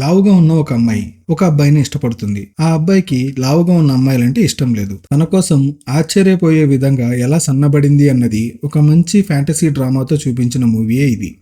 లావుగా ఉన్న ఒక అమ్మాయి ఒక అబ్బాయిని ఇష్టపడుతుంది. ఆ అబ్బాయికి లావుగా ఉన్న అమ్మాయిలంటే ఇష్టం లేదు. తన కోసం ఆశ్చర్యపోయే విధంగా ఎలా సన్నబడింది అన్నది ఒక మంచి ఫ్యాంటసీ డ్రామాతో చూపించిన మూవీయే ఇది.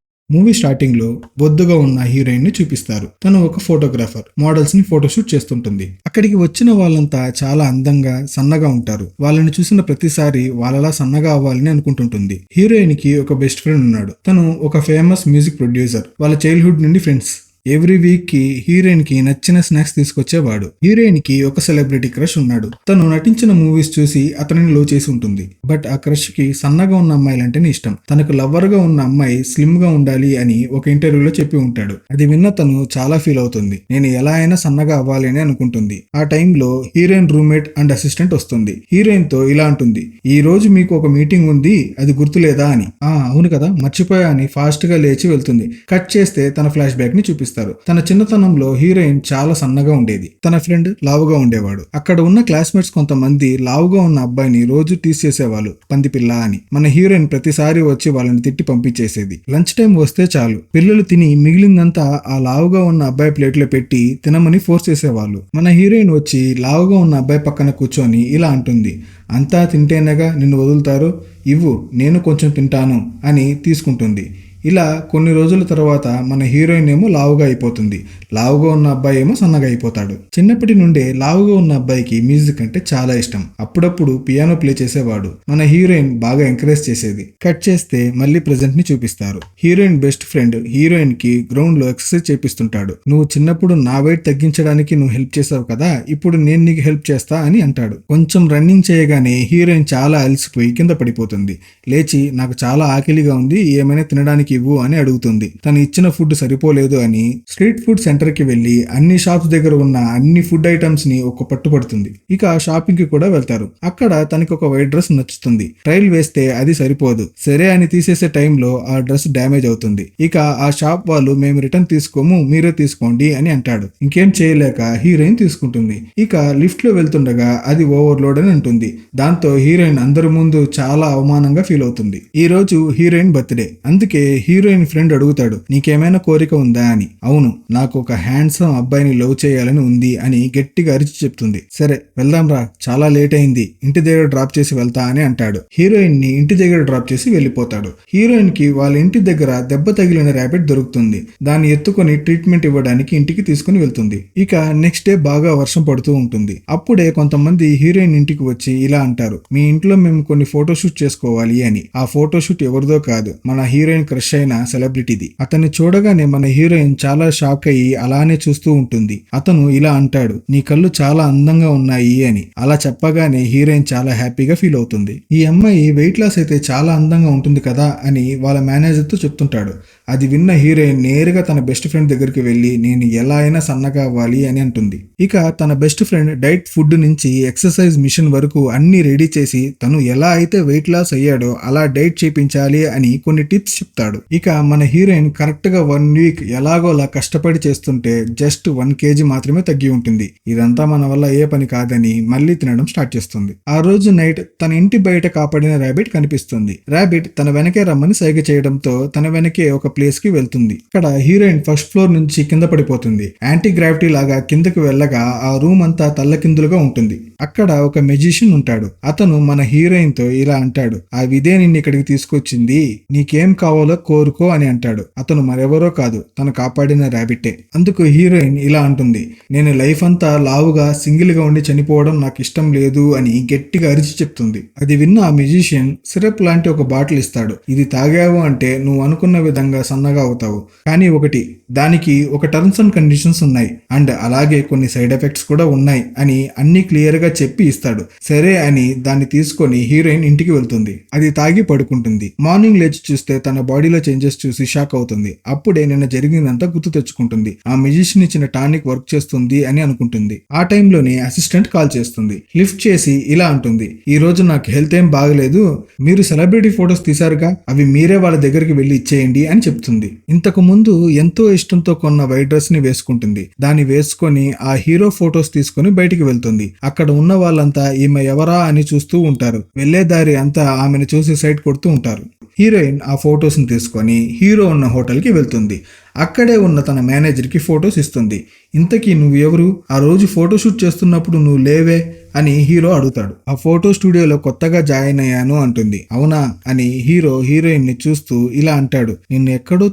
మూవీ స్టార్టింగ్ లో బొద్దుగా ఉన్న హీరోయిన్ ని చూపిస్తారు. తను ఒక ఫోటోగ్రాఫర్, మోడల్స్ ని ఫోటోషూట్ చేస్తుంటుంది. అక్కడికి వచ్చిన వాళ్ళంతా చాలా అందంగా సన్నగా ఉంటారు. వాళ్ళని చూసిన ప్రతిసారి వాళ్ళలా సన్నగా అవ్వాలని అనుకుంటుంటుంది. హీరోయిన్ కి ఒక బెస్ట్ ఫ్రెండ్ ఉన్నాడు. తను ఒక ఫేమస్ మ్యూజిక్ ప్రొడ్యూసర్. వాళ్ళ చైల్డ్హుడ్ నుండి ఫ్రెండ్స్. ఎవ్రీ వీక్ కి హీరోయిన్ కి నచ్చిన స్నాక్స్ తీసుకొచ్చేవాడు. హీరోయిన్ కి ఒక సెలబ్రిటీ క్రష్ ఉన్నాడు. తను నటించిన మూవీస్ చూసి అతనిని లవ్ చేసి ఉంటుంది. బట్ ఆ క్రష్ కి సన్నగా ఉన్న అమ్మాయిలంటేనే ఇష్టం. తనకు లవ్వర్ గా ఉన్న అమ్మాయి స్లిమ్ గా ఉండాలి అని ఒక ఇంటర్వ్యూలో చెప్పి ఉంటాడు. అది విన్న తను చాలా ఫీల్ అవుతుంది. నేను ఎలా అయినా సన్నగా అవ్వాలి అని అనుకుంటుంది. ఆ టైంలో హీరోయిన్ రూమ్మేట్ అండ్ అసిస్టెంట్ వస్తుంది. హీరోయిన్ తో ఇలా అంటుంది, ఈ రోజు మీకు ఒక మీటింగ్ ఉంది, అది గుర్తులేదా అని. అవును కదా, మర్చిపోయా అని ఫాస్ట్ గా లేచి వెళ్తుంది. కట్ చేస్తే తన ఫ్లాష్ బ్యాక్ ని చూపిస్తారు. తన చిన్నతనంలో హీరోయిన్ చాలా సన్నగా ఉండేది. తన ఫ్రెండ్ లావుగా ఉండేవాడు. అక్కడ ఉన్న క్లాస్మేట్స్ కొంతమంది లావుగా ఉన్న అబ్బాయిని రోజు టీస్ చేసేవాళ్ళు, పందిపిల్ల అని. మన హీరోయిన్ ప్రతిసారి వచ్చి వాళ్ళని తిట్టి పంపించేసేది. లంచ్ టైం వస్తే చాలు పిల్లలు తిని మిగిలిందంతా ఆ లావుగా ఉన్న అబ్బాయి ప్లేట్లో పెట్టి తినమని ఫోర్స్ చేసేవాళ్ళు. మన హీరోయిన్ వచ్చి లావుగా ఉన్న అబ్బాయి పక్కన కూర్చొని ఇలా అంటుంది, అంతా తింటేనేగా నిన్ను వదులుతారు, ఇవ్వు నేను కొంచెం తింటాను అని తీసుకుంటుంది. ఇలా కొన్ని రోజుల తర్వాత మన హీరోయిన్ ఏమో లావుగా అయిపోతుంది. లావుగా ఉన్న అబ్బాయి ఏమో సన్నగా అయిపోతాడు. చిన్నప్పటి నుండే లావుగా ఉన్న అబ్బాయికి మ్యూజిక్ అంటే చాలా ఇష్టం. అప్పుడప్పుడు పియానో ప్లే చేసేవాడు. మన హీరోయిన్ బాగా ఎంకరేజ్ చేసేది. కట్ చేస్తే మళ్ళీ ప్రెజెంట్ ని చూపిస్తారు. హీరోయిన్ బెస్ట్ ఫ్రెండ్ హీరోయిన్ కి గ్రౌండ్ లో ఎక్సర్సైజ్ చేపిస్తుంటాడు. నువ్వు చిన్నప్పుడు నా వెయిట్ తగ్గించడానికి నువ్వు హెల్ప్ చేసావు కదా, ఇప్పుడు నేను నీకు హెల్ప్ చేస్తా అని అంటాడు. కొంచెం రన్నింగ్ చేయగానే హీరోయిన్ చాలా అలసిపోయి కింద పడిపోతుంది. లేచి నాకు చాలా ఆకలిగా ఉంది, ఏమైనా తినడానికి ఇవ్వు అని అడుగుతుంది. తను ఇచ్చిన ఫుడ్ సరిపోలేదు అని స్ట్రీట్ ఫుడ్ సెంటర్ కి వెళ్లి అన్ని షాప్స్ దగ్గర ఉన్న అన్ని ఫుడ్ ఐటమ్స్ ని ఒక పట్టుపడుతుంది. ఇక షాపింగ్ కి కూడా వెళ్తారు. అక్కడ తనకి ఒక వైట్ డ్రెస్ నచ్చుతుంది. ట్రైల్ వేస్తే అది సరిపోదు. సరే అని తీసేసే టైంలో ఆ డ్రెస్ డ్యామేజ్ అవుతుంది. ఇక ఆ షాప్ వాళ్ళు మేము రిటర్న్ తీసుకోము, మీరే తీసుకోండి అని అంటాడు. ఇంకేం చేయలేక హీరోయిన్ తీసుకుంటుంది. ఇక లిఫ్ట్ లో వెళ్తుండగా అది ఓవర్లోడ్ అని అంటుంది. దాంతో హీరోయిన్ అందరి ముందు చాలా అవమానంగా ఫీల్ అవుతుంది. ఈ రోజు హీరోయిన్ బర్త్డే. అందుకే హీరోయిన్ ఫ్రెండ్ అడుగుతాడు, నీకేమైనా కోరిక ఉందా అని. అవును, నాకు ఒక హ్యాండ్సమ్ అబ్బాయిని లవ్ చేయాలని ఉంది అని గట్టిగా అరిచి చెప్తుంది. సరే వెళ్దాం రా, చాలా లేట్ అయింది, ఇంటి దగ్గర డ్రాప్ చేసి వెళ్తా అని అంటాడు. హీరోయిన్ ని ఇంటి దగ్గర డ్రాప్ చేసి వెళ్ళిపోతాడు. హీరోయిన్ కి వాళ్ళ ఇంటి దగ్గర దెబ్బ తగిలిన ర్యాబిట్ దొరుకుతుంది. దాన్ని ఎత్తుకొని ట్రీట్మెంట్ ఇవ్వడానికి ఇంటికి తీసుకుని వెళ్తుంది. ఇక నెక్స్ట్ డే బాగా వర్షం పడుతూ ఉంటుంది. అప్పుడే కొంతమంది హీరోయిన్ ఇంటికి వచ్చి ఇలా అంటారు, మీ ఇంట్లో మేము కొన్ని ఫోటోషూట్ చేసుకోవాలి అని. ఆ ఫోటోషూట్ ఎవరిదో కాదు, మన హీరోయిన్ క్రష్ అయిన సెలబ్రిటీది. అతన్ని చూడగానే మన హీరోయిన్ చాలా షాక్ అయ్యి అలానే చూస్తూ ఉంటుంది. అతను ఇలా అంటాడు, నీ కళ్ళు చాలా అందంగా ఉన్నాయి అని. అలా చెప్పగానే హీరోయిన్ చాలా హ్యాపీగా ఫీల్ అవుతుంది. ఈ అమ్మాయి వెయిట్ లాస్ అయితే చాలా అందంగా ఉంటుంది కదా అని వాళ్ళ మేనేజర్ తో చెప్తుంటాడు. అది విన్న హీరోయిన్ నేరుగా తన బెస్ట్ ఫ్రెండ్ దగ్గరికి వెళ్లి నేను ఎలా అయినా సన్నగా అవ్వాలి అని అంటుంది. ఇక తన బెస్ట్ ఫ్రెండ్ డైట్ ఫుడ్ నుంచి ఎక్సర్సైజ్ మిషన్ వరకు అన్ని రెడీ చేసి తను ఎలా అయితే వెయిట్ లాస్ అయ్యాడో అలా డైట్ చేపించాలి అని కొన్ని టిప్స్ చెప్తాడు. ఇక మన హీరోయిన్ కరెక్ట్ గా 1 వీక్ ఎలాగోలా కష్టపడి చేస్తుంటే జస్ట్ 1 kg మాత్రమే తగ్గి ఉంటుంది. ఇదంతా మన వల్ల ఏ పని కాదని మళ్ళీ తినడం స్టార్ట్ చేస్తుంది. ఆ రోజు నైట్ తన ఇంటి బయట కాపాడిన ర్యాబిట్ కనిపిస్తుంది. ర్యాబిట్ తన వెనకే రమ్మని సైగ చేయడంతో తన వెనకే ఒక ప్లేస్ కి వెళ్తుంది. ఇక్కడ హీరోయిన్ ఫస్ట్ ఫ్లోర్ నుంచి కింద పడిపోతుంది. యాంటీ గ్రావిటీ లాగా కిందకు వెళ్ళగా ఆ రూమ్ అంతా తల్లకిందులుగా ఉంటుంది. అక్కడ ఒక మెజిషియన్ ఉంటాడు. అతను మన హీరోయిన్ తో ఇలా అంటాడు, ఆ విదే నిన్ను ఇక్కడికి తీసుకొచ్చింది, నీకేం కావాలో కోరుకో అని అంటాడు. అతను మరెవరో కాదు, తను కాపాడిన ర్యాబిట్టే. అందుకు హీరోయిన్ ఇలా అంటుంది, నేను లైఫ్ అంతా లావుగా సింగిల్ గా ఉండి చనిపోవడం నాకు ఇష్టం లేదు అని గట్టిగా అరిచి చెప్తుంది. అది విన్న ఆ మ్యూజిషియన్ సిరప్ లాంటి ఒక బాటిల్ ఇస్తాడు. ఇది తాగావు అంటే నువ్వు అనుకున్న విధంగా సన్నగా అవుతావు, కానీ ఒకటి, దానికి ఒక టర్మ్స్ అండ్ కండిషన్స్ ఉన్నాయి అండ్ అలాగే కొన్ని సైడ్ ఎఫెక్ట్స్ కూడా ఉన్నాయి అని అన్ని క్లియర్ గా చెప్పి ఇస్తాడు. సరే అని దాన్ని తీసుకొని హీరోయిన్ ఇంటికి వెళ్తుంది. అది తాగి పడుకుంటుంది. మార్నింగ్ లేచి చూస్తే తన బాడీలో బాడీలో చేంజెస్ చూసి షాక్ అవుతుంది. అప్పుడే నిన్న జరిగిందంతా గుర్తు తెచ్చుకుంటుంది. ఆ మ్యూజిషియన్ ఇచ్చిన టానిక్ వర్క్ చేస్తుంది అని అనుకుంటుంది. ఆ టైంలోనే అసిస్టెంట్ కాల్ చేస్తుంది. లిఫ్ట్ చేసి ఇలా అంటుంది, ఈ రోజు నాకు హెల్త్ ఏం బాగలేదు, మీరు సెలబ్రిటీ ఫొటోస్ తీశారుగా, అవి మీరే వాళ్ళ దగ్గరికి వెళ్లి ఇచ్చేయండి అని చెప్తుంది. ఇంతకు ముందు ఎంతో ఇష్టంతో కొన్న వైట్ డ్రెస్ ని వేసుకుంటుంది. దాన్ని వేసుకొని ఆ హీరో ఫొటోస్ తీసుకుని బయటికి వెళ్తుంది. అక్కడ ఉన్న వాళ్ళంతా ఈమె ఎవరా అని చూస్తూ ఉంటారు. వెళ్లే దారి అంతా ఆమెను చూసి సైట్ కొడుతూ ఉంటారు. హీరోయిన్ ఆ ఫొటోస్ని తీసుకొని హీరో ఉన్న హోటల్కి వెళ్తుంది. అక్కడే ఉన్న తన మేనేజర్కి ఫొటోస్ ఇస్తుంది. ఇంతకీ నువ్వు ఎవరు, ఆ రోజు ఫోటోషూట్ చేస్తున్నప్పుడు నువ్వు లేవే అని హీరో అడుగుతాడు. ఆ ఫోటో స్టూడియోలో కొత్తగా జాయిన్ అయ్యాను అంటుంది. అవునా అని హీరో హీరోయిన్ ని చూస్తూ ఇలా అంటాడు, నిన్ను ఎక్కడో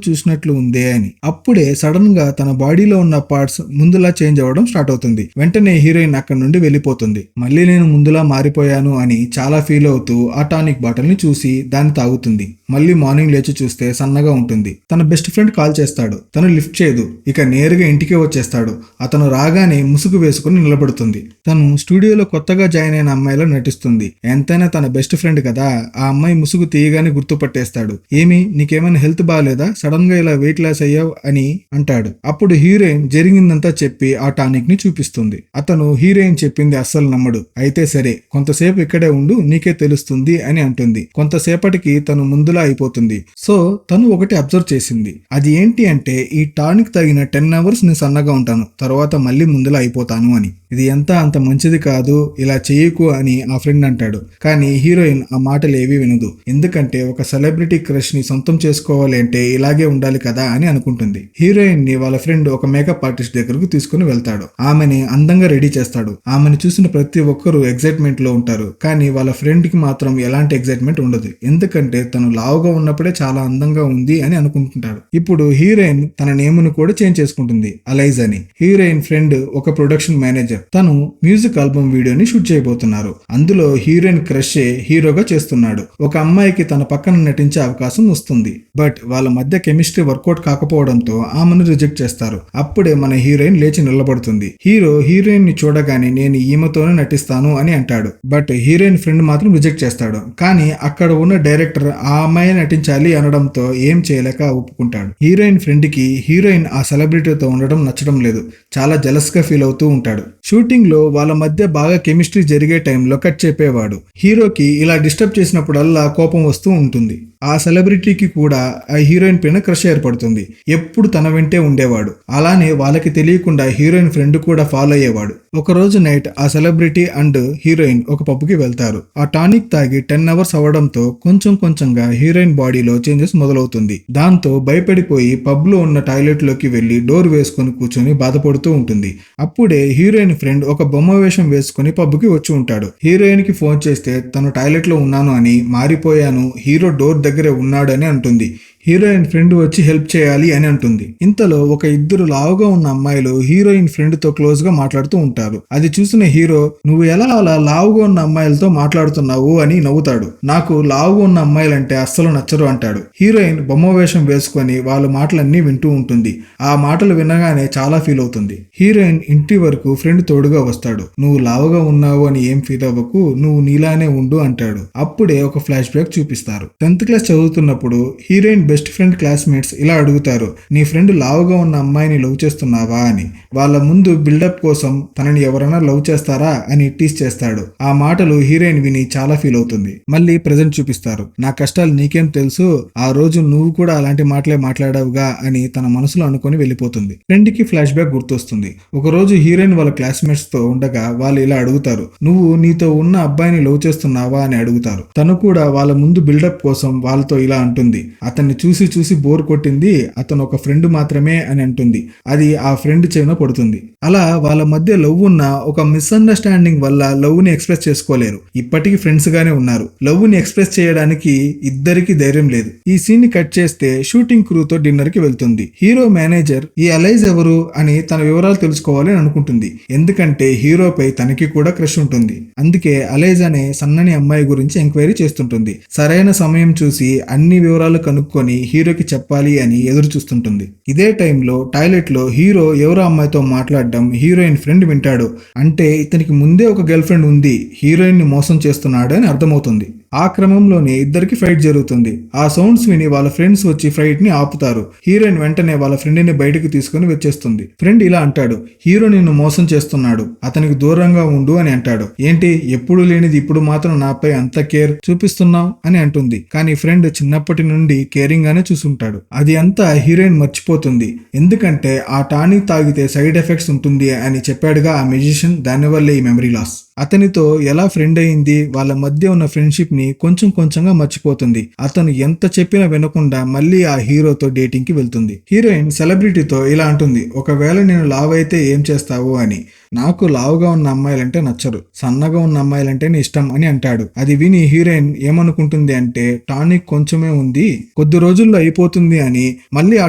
చూసినట్లు ఉందే అని. అప్పుడే సడన్ గా తన బాడీలో ఉన్న పార్ట్స్ ముందులా చేంజ్ అవ్వడం స్టార్ట్ అవుతుంది. వెంటనే హీరోయిన్ అక్కడి నుండి వెళ్ళిపోతుంది. మళ్ళీ నేను ముందులా మారిపోయాను అని చాలా ఫీల్ అవుతూ ఆ టానిక్ బాటిల్ ని చూసి దాన్ని తాగుతుంది. మళ్ళీ మార్నింగ్ లేచి చూస్తే సన్నగా ఉంటుంది. తన బెస్ట్ ఫ్రెండ్ కాల్ చేస్తాడు. తను లిఫ్ట్ చేయదు. ఇక నేరుగా ఇంటికే వచ్చేస్తాడు. అతను రాగానే ముసుగు వేసుకుని నిలబడుతుంది. తను స్టూడియోలో కొత్తగా జాయిన్ అయిన అమ్మాయిలో నటిస్తుంది. ఎంతైనా తన బెస్ట్ ఫ్రెండ్ కదా, ఆ అమ్మాయి ముసుగు తీయగానే గుర్తుపట్టేస్తాడు. ఏమి నీకేమైనా హెల్త్ బాగాలేదా, సడన్ గా ఇలా వెయిట్ లాస్ అయ్యావు అని అంటాడు. అప్పుడు హీరోయిన్ జరిగిందంతా చెప్పి ఆ టానిక్ ని చూపిస్తుంది. అతను హీరోయిన్ చెప్పింది అస్సలు నమ్మడు. అయితే సరే కొంతసేపు ఇక్కడే ఉండు, నీకే తెలుస్తుంది అని అంటుంది. కొంతసేపటికి తను ముందులా అయిపోతుంది. సో తను ఒకటి అబ్జర్వ్ చేసింది. అది ఏంటి అంటే ఈ టానిక్ తగిన 10 hours నేను సన్నగా ఉంటాను, తర్వాత మళ్ళీ ముందులా అయిపోతాను అని. ఇది అంత మంచిది కాదు, ఇలా చేయకు అని ఆ ఫ్రెండ్ అంటాడు. కానీ హీరోయిన్ ఆ మాటలు ఏవి వినదు. ఎందుకంటే ఒక సెలబ్రిటీ క్రష్ ని సొంతం చేసుకోవాలి అంటే ఇలాగే ఉండాలి కదా అని అనుకుంటుంది. హీరోయిన్ ని వాళ్ళ ఫ్రెండ్ ఒక మేకప్ ఆర్టిస్ట్ దగ్గరకు తీసుకుని వెళ్తాడు. ఆమెని అందంగా రెడీ చేస్తాడు. ఆమెను చూసిన ప్రతి ఒక్కరూ ఎగ్జైట్మెంట్ లో ఉంటారు. కానీ వాళ్ళ ఫ్రెండ్ కి మాత్రం ఎలాంటి ఎగ్జైట్మెంట్ ఉండదు. ఎందుకంటే తను లావుగా ఉన్నప్పుడే చాలా అందంగా ఉంది అని అనుకుంటుంటాడు. ఇప్పుడు హీరోయిన్ తన నేమును కూడా చేంజ్ చేసుకుంటుంది, అలైజ్ అని. హీరోయిన్ ఫ్రెండ్ ఒక ప్రొడక్షన్ మేనేజర్. తను మ్యూజిక్ ఆల్బమ్ వీడియోని షూట్ చేయబోతున్నారు. అందులో హీరోయిన్ క్రష్ హీరోగా చేస్తున్నాడు. ఒక అమ్మాయికి తన పక్కన నటించే అవకాశం వస్తుంది. బట్ వాళ్ళ మధ్య కెమిస్ట్రీ వర్కౌట్ కాకపోవడంతో ఆమెను రిజెక్ట్ చేస్తారు. అప్పుడే మన హీరోయిన్ లేచి నిలబడుతుంది. హీరో హీరోయిన్ ని చూడగానే నేను ఈమెతోనే నటిస్తాను అని అంటాడు. బట్ హీరోయిన్ ఫ్రెండ్ మాత్రం రిజెక్ట్ చేస్తాడు. కానీ అక్కడ ఉన్న డైరెక్టర్ ఆ అమ్మాయి నటించాలి అనడంతో ఏం చేయలేక ఒప్పుకుంటాడు. హీరోయిన్ ఫ్రెండ్ కి హీరోయిన్ ఆ సెలబ్రిటీతో ఉండడం నచ్చడం లేదు. చాలా జెలస్ గా ఫీల్ అవుతూ ఉంటాడు. షూటింగ్ లో వాళ్ళ మధ్య బాగా కెమిస్ట్రీ జరిగే టైంలో కట్ చెప్పేవాడు. హీరోకి ఇలా డిస్టర్బ్ చేసినప్పుడల్లా కోపం వస్తూ ఉంటుంది. ఆ సెలబ్రిటీకి కూడా ఆ హీరోయిన్ పైన క్రష్ ఏర్పడుతుంది. ఎప్పుడు తన వెంటే ఉండేవాడు. అలానే వాళ్ళకి తెలియకుండా హీరోయిన్ ఫ్రెండ్ కూడా ఫాలో అయ్యేవాడు. ఒక రోజు నైట్ ఆ సెలబ్రిటీ అండ్ హీరోయిన్ ఒక పబ్కి వెళ్తారు. ఆ టానిక్ తాగి 10 hours అవ్వడంతో కొంచెంగా హీరోయిన్ బాడీలో చేంజెస్ మొదలవుతుంది. దాంతో భయపడిపోయి పబ్ లో ఉన్న టాయిలెట్ లోకి వెళ్లి డోర్ వేసుకుని కూర్చొని బాధపడుతూ ఉంటుంది. అప్పుడే హీరోయిన్ ఫ్రెండ్ ఒక బొమ్మ వేషం వేసుకుని పబ్కి వచ్చి ఉంటాడు. హీరోయిన్ కి ఫోన్ చేస్తే తను టాయిలెట్ లో ఉన్నాను అని, మారిపోయాను, హీరో డోర్ దగ్గరే ఉన్నాడు అని అంటుంది. హీరోయిన్ ఫ్రెండ్ వచ్చి హెల్ప్ చేయాలి అని అంటుంది. ఇంతలో ఒక ఇద్దరు లావుగా ఉన్న అమ్మాయిలు హీరోయిన్ ఫ్రెండ్ తో క్లోజ్ గా మాట్లాడుతూ ఉంటారు. అది చూసిన హీరో నువ్వు ఎలా అలా లావుగా ఉన్న అమ్మాయిలతో మాట్లాడుతున్నావు అని నవ్వుతాడు. నాకు లావుగా ఉన్న అమ్మాయిలంటే అస్సలు నచ్చరు అంటాడు. హీరోయిన్ బొమ్మ వేషం వేసుకొని వాళ్ళ మాటలన్నీ వింటూ ఉంటుంది. ఆ మాటలు వినగానే చాలా ఫీల్ అవుతుంది. హీరోయిన్ ఇంటి వరకు ఫ్రెండ్ తోడుగా వస్తాడు. నువ్వు లావుగా ఉన్నావు అని ఏం ఫీల్ అవ్వకు, నువ్వు నీలానే ఉండు అంటాడు. అప్పుడే ఒక ఫ్లాష్ బ్యాక్ చూపిస్తారు. 10th క్లాస్ చదువుతున్నప్పుడు హీరోయిన్ బెస్ట్ ఫ్రెండ్ క్లాస్మేట్స్ ఇలా అడుగుతారు, నీ ఫ్రెండ్ లావుగా ఉన్న అమ్మాయిని లవ్ చేస్తున్నావా అని. వాళ్ళ ముందు బిల్డప్ కోసం తనని ఎవరైనా లవ్ చేస్తారా అని టీస్ చేస్తాడు. ఆ మాటలు హీరోయిన్ విని చాలా ఫీల్ అవుతుంది. మళ్ళీ ప్రెజెంట్ చూపిస్తారు. నా కష్టాలు నీకేం తెలుసు, ఆ రోజు నువ్వు కూడా అలాంటి మాటలే మాట్లాడావుగా అని తన మనసులో అనుకుని వెళ్ళిపోతుంది. ఫ్రెండ్ కి ఫ్లాష్ బ్యాక్ గుర్తొస్తుంది. ఒక రోజు హీరోయిన్ వాళ్ళ క్లాస్మేట్స్ తో ఉండగా వాళ్ళు ఇలా అడుగుతారు, నువ్వు నీతో ఉన్న అబ్బాయిని లవ్ చేస్తున్నావా అని అడుగుతారు. తను కూడా వాళ్ళ ముందు బిల్డప్ కోసం వాళ్ళతో ఇలా అంటుంది, అతన్ని చూసి బోర్ కొట్టింది, అతను ఒక ఫ్రెండ్ మాత్రమే అని అంటుంది. అది ఆ ఫ్రెండ్ చెవిన పడుతుంది. అలా వాళ్ళ మధ్య లవ్ ఉన్న ఒక మిస్అండర్స్టాండింగ్ వల్ల లవ్ ని ఎక్స్ప్రెస్ చేసుకోలేరు. ఇప్పటికీ ఫ్రెండ్స్ గానే ఉన్నారు. లవ్ ని ఎక్స్ప్రెస్ చేయడానికి ఇద్దరికి ధైర్యం లేదు. ఈ సీన్ ని కట్ చేస్తే షూటింగ్ క్రూతో డిన్నర్ కి వెళ్తుంది. హీరో మేనేజర్ ఈ అలైజ్ ఎవరు అని తన వివరాలు తెలుసుకోవాలి అని అనుకుంటుంది. ఎందుకంటే హీరోపై తనకి కూడా క్రష్ ఉంటుంది. అందుకే అలైజ్ అనే సన్నని అమ్మాయి గురించి ఎంక్వైరీ చేస్తుంటుంది. సరైన సమయం చూసి అన్ని వివరాలు కనుక్కొని హీరోకి చెప్పాలి అని ఎదురు చూస్తుంటుంది. ఇదే టైంలో టాయిలెట్ లో హీరో ఎవరో అమ్మాయితో మాట్లాడడం హీరోయిన్ ఫ్రెండ్ వింటాడు. అంటే ఇతనికి ముందే ఒక గర్ల్ ఫ్రెండ్ ఉంది, హీరోయిన్ ని మోసం చేస్తున్నాడు అని అర్థమవుతుంది. ఆ క్రమంలోనే ఇద్దరికి ఫైట్ జరుగుతుంది. ఆ సౌండ్స్ విని వాళ్ళ ఫ్రెండ్స్ వచ్చి ఫైట్ ని ఆపుతారు. హీరోయిన్ వెంటనే వాళ్ళ ఫ్రెండ్ ని బయటకు తీసుకుని వచ్చేస్తుంది. ఫ్రెండ్ ఇలా అంటాడు, హీరో నిన్ను మోసం చేస్తున్నాడు, అతనికి దూరంగా ఉండు అని అంటాడు. ఏంటి ఎప్పుడు లేనిది ఇప్పుడు మాత్రం నాపై అంత కేర్ చూపిస్తున్నావు అని అంటుంది. కానీ ఫ్రెండ్ చిన్నప్పటి నుండి కేరింగ్ గానే చూసుంటాడు. అది అంతా హీరోయిన్ మర్చిపోతుంది. ఎందుకంటే ఆ టానిక్ తాగితే సైడ్ ఎఫెక్ట్స్ ఉంటుంది అని చెప్పాడుగా ఆ మెజిషియన్, దానివల్లే ఈ మెమరీ లాస్. అతనితో ఎలా ఫ్రెండ్ అయింది, వాళ్ళ మధ్య ఉన్న ఫ్రెండ్షిప్ ని కొంచెం కొంచెంగా మర్చిపోతుంది. అతను ఎంత చెప్పినా వినకుండా మళ్ళీ ఆ హీరోతో డేటింగ్ కి వెళ్తుంది. హీరోయిన్ సెలబ్రిటీతో ఇలా అంటుంది, ఒకవేళ నేను లావ్ అయితే ఏం చేస్తావు అని. నాకు లావుగా ఉన్న అమ్మాయిలంటే నచ్చరు, సన్నగా ఉన్న అమ్మాయిలంటేనే ఇష్టం అని అంటాడు. అది విని హీరోయిన్ ఏమనుకుంటుంది అంటే టానిక్ కొంచెమే ఉంది, కొద్ది రోజుల్లో అయిపోతుంది అని మళ్ళీ ఆ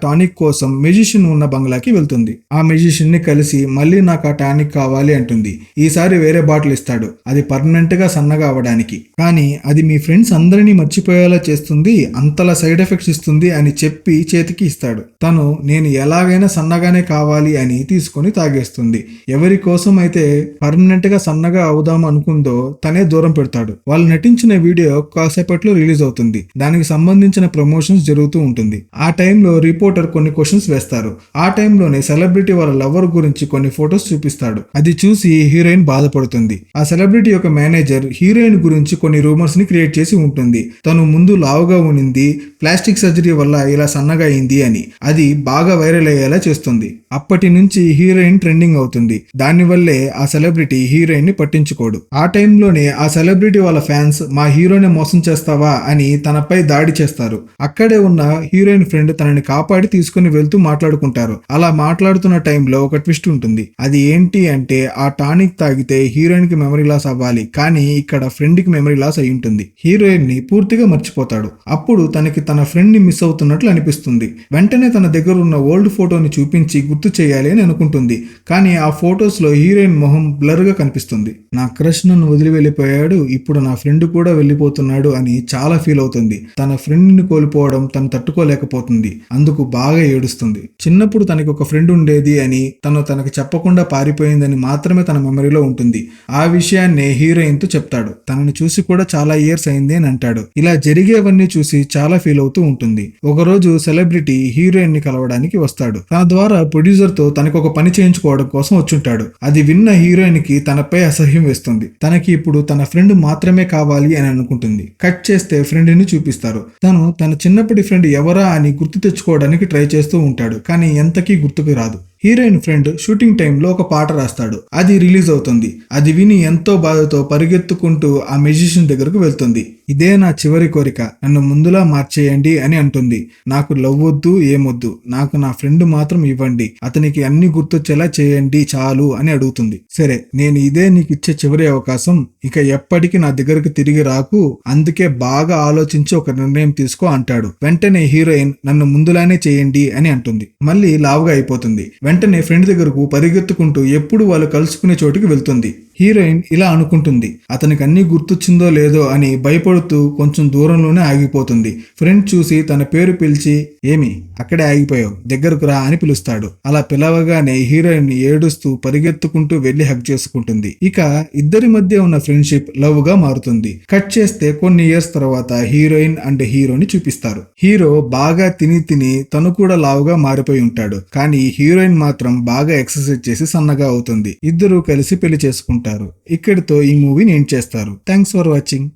టానిక్ కోసం మెజిషియన్ ఉన్న బంగ్లాకి వెళ్తుంది. ఆ మెజిషియన్ ని కలిసి మళ్ళీ నాకు ఆ టానిక్ కావాలి అంటుంది. ఈసారి వేరే బాటిల్ ఇస్తాడు, అది పర్మనెంట్ గా సన్నగా అవ్వడానికి. కానీ అది మీ ఫ్రెండ్స్ అందరినీ మర్చిపోయేలా చేస్తుంది, అంతలా సైడ్ ఎఫెక్ట్స్ ఇస్తుంది అని చెప్పి చేతికి ఇస్తాడు. తను నేను ఎలాగైనా సన్నగానే కావాలి అని తీసుకొని తాగేస్తుంది. ఎవరి కోసం అయితే పర్మనెంట్ గా సన్నగా అవుదాం అనుకుందో తనే దూరం పెడతాడు. వాళ్ళు నటించిన వీడియో కాసేపట్లో రిలీజ్ అవుతుంది. దానికి సంబంధించిన ప్రమోషన్స్ జరుగుతూ ఉంటుంది. ఆ టైంలో రిపోర్టర్ కొన్ని క్వశ్చన్స్ వేస్తారు. ఆ టైంలోనే సెలబ్రిటీ వాళ్ళ లవర్ గురించి కొన్ని ఫొటోస్ చూపిస్తాడు. అది చూసి హీరోయిన్ బాధపడుతుంది. ఆ సెలబ్రిటీ యొక్క మేనేజర్ హీరోయిన్ గురించి కొన్ని రూమర్స్ ని క్రియేట్ చేసి ఉంటుంది. తను ముందు లావుగా ఉనింది, ప్లాస్టిక్ సర్జరీ వల్ల ఇలా సన్నగా అయింది అని. అది బాగా వైరల్ అయ్యేలా చేస్తుంది. అప్పటి నుంచి హీరోయిన్ ట్రెండింగ్ అవుతుంది. దానివల్లే ఆ సెలబ్రిటీ హీరోయిన్ ని పట్టించుకోడు. ఆ టైంలోనే ఆ సెలబ్రిటీ వాళ్ళ ఫ్యాన్స్ మా హీరోని మోసం చేస్తావా అని తనపై దాడి చేస్తారు. అక్కడే ఉన్న హీరోయిన్ ఫ్రెండ్ తనని కాపాడి తీసుకుని వెళ్తూ మాట్లాడుకుంటారు. అలా మాట్లాడుతున్న టైంలో ఒక ట్విస్ట్ ఉంటుంది. అది ఏంటి అంటే ఆ టానిక్ తాగితే హీరోయిన్ కి మెమరీ లాస్ అవ్వాలి, కానీ ఇక్కడ ఫ్రెండ్ కి మెమరీ లాస్ అయి ఉంటుంది. హీరోయిన్ ని పూర్తిగా మర్చిపోతాడు. అప్పుడు తనకి తన ఫ్రెండ్ ని మిస్ అవుతున్నట్లు అనిపిస్తుంది. వెంటనే తన దగ్గర ఉన్న ఓల్డ్ ఫోటోని చూపించి గుర్తు చేయాలి అని అనుకుంటుంది. కానీ ఆ ఫోటోస్ లో హీరోయిన్ మొహం బ్లర్ గా కనిపిస్తుంది. నా క్రష్ నన్ను వదిలి వెళ్ళిపోయాడు, ఇప్పుడు నా ఫ్రెండ్ కూడా వెళ్ళిపోతున్నాడు అని చాలా ఫీల్ అవుతుంది. తన ఫ్రెండ్ ని కోల్పోవడం తను తట్టుకోలేకపోతుంది. అందుకు బాగా ఏడుస్తుంది. చిన్నప్పుడు తనకి ఒక ఫ్రెండ్ ఉండేది అని, తనకు చెప్పకుండా పారిపోయిందని మాత్రమే తన మెమరీలో ఉంటుంది. ఆ విషయాన్ని హీరోయిన్ తో చెప్తాడు. తనని చూసి కూడా చాలా ఇయర్స్ అయింది అని అంటాడు. ఇలా జరిగేవన్నీ చూసి చాలా ఫీల్ అవుతూ ఉంటుంది. ఒకరోజు సెలబ్రిటీ హీరోయిన్ ని కలవడానికి వస్తాడు. తన ద్వారా ప్రొడ్యూసర్ తో తనకు ఒక పని చేయించుకోవడం కోసం వచ్చుంటాడు. అది విన్న హీరోయిన్ కి తనపై అసహ్యం వేస్తుంది. తనకి ఇప్పుడు తన ఫ్రెండ్ మాత్రమే కావాలి అని అనుకుంటుంది. కట్ చేస్తే ఫ్రెండ్ ని చూపిస్తారు. తన చిన్నప్పటి ఫ్రెండ్ ఎవరా అని గుర్తు తెచ్చుకోవడానికి ట్రై చేస్తూ ఉంటాడు. కానీ ఎంతకీ గుర్తుకు రాదు. హీరోయిన్ ఫ్రెండ్ షూటింగ్ టైంలో ఒక పాట రాస్తాడు. అది రిలీజ్ అవుతుంది. అది విని ఎంతో బాధతో పరిగెత్తుకుంటూ ఆ మ్యూజిషియన్ దగ్గరకు వెళ్తుంది. ఇదే నా చివరి కోరిక, నన్ను ముందులా మార్చేయండి అని అంటుంది. నాకు లవ్ వద్దు, ఏమొద్దు, నాకు నా ఫ్రెండ్ మాత్రం ఇవ్వండి, అతనికి అన్ని గుర్తొచ్చేలా చేయండి చాలు అని అడుగుతుంది. సరే, నేను ఇదే నీకు ఇచ్చే చివరి అవకాశం, ఇక ఎప్పటికీ నా దగ్గరకు తిరిగి రాకు, అందుకే బాగా ఆలోచించి ఒక నిర్ణయం తీసుకో అంటాడు. వెంటనే హీరోయిన్ నన్ను ముందులానే చేయండి అని అంటుంది. మళ్ళీ లావుగా అయిపోతుంది. వెంటనే ఫ్రెండ్ దగ్గరకు పరిగెత్తుకుంటూ ఎప్పుడు వాళ్ళు కలుసుకునే చోటుకి వెళ్తుంది. హీరోయిన్ ఇలా అనుకుంటుంది, అతనికి అన్ని గుర్తొచ్చిందో లేదో అని భయపడుతూ కొంచెం దూరంలోనే ఆగిపోతుంది. ఫ్రెండ్ చూసి తన పేరు పిలిచి, ఏమి అక్కడే ఆగిపోయావు, దగ్గరకు రా అని పిలుస్తాడు. అలా పిలవగానే హీరోయిన్ ఏడుస్తూ పరిగెత్తుకుంటూ వెళ్లి హగ్ చేసుకుంటుంది. ఇక ఇద్దరి మధ్య ఉన్న ఫ్రెండ్షిప్ లవ్ గా మారుతుంది. కట్ చేస్తే కొన్ని ఇయర్స్ తర్వాత హీరోయిన్ అండ్ హీరోని చూపిస్తారు. హీరో బాగా తిని తను కూడా లావుగా మారిపోయి ఉంటాడు. కానీ హీరోయిన్ మాత్రం బాగా ఎక్సర్సైజ్ చేసి సన్నగా అవుతుంది. ఇద్దరూ కలిసి పెళ్లి చేసుకుంటారు. ఇక్కడితో ఈ మూవీని ఎండ్ చేస్తారు. Thanks for watching.